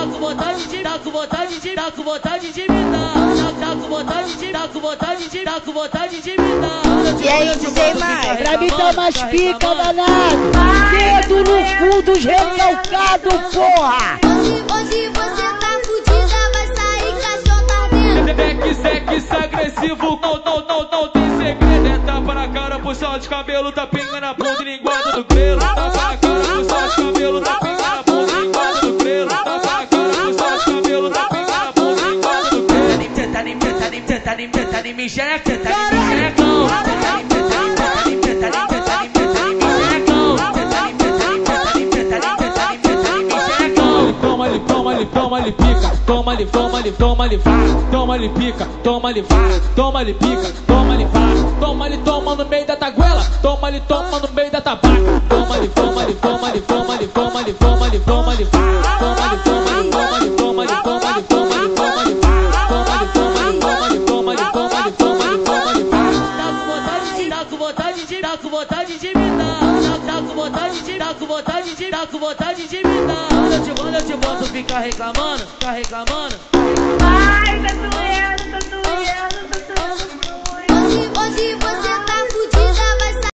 com vontade de, tá com vontade de, tá com vontade de me dar. Tá com vontade de, tá com vontade de, tá com vontade de me dar. E aí, DJ Mai? Pra mim tá umas pica danado. Dedo no fundo recalcado, porra. Hoje você tá fudida, vai sair caixota dentro. Sexo agressivo, não tem segredo. É tapa na cara, puxão de cabelo, tapinha na bunda e linguada do grelo. Tapa na cara, puxão de cabelo, tapinha na bunda e linguada do grelo. Tapa na cara, puxão de cabelo, tapinha na bunda e linguada do grelo. Tenta de me xereca, tenta de me xerecão. Toma-lhe pica, toma-lhe, toma-lhe, vá. Toma-lhe pica, toma-lhe, vá. Toma-lhe pica, toma-lhe, vá. Toma-lhe, toma no meio da taguela. Toma-lhe, toma no meio da tabaca. Toma-lhe, toma-lhe, toma-lhe, toma-lhe, toma-lhe, toma-lhe, toma-lhe, vá. Toma-lhe, toma-lhe, toma-lhe, toma-lhe, toma-lhe, toma-lhe, toma-lhe, vá. Toma-lhe, toma-lhe, toma-lhe, toma-lhe, toma-lhe, toma-lhe, toma-lhe, vá. Tá com vontade de, tá com vontade de me dar. Tá com vontade de, tá com vontade de, tá com vontade de me dar. Quando eu te boto, fica reclamando, fica reclamando.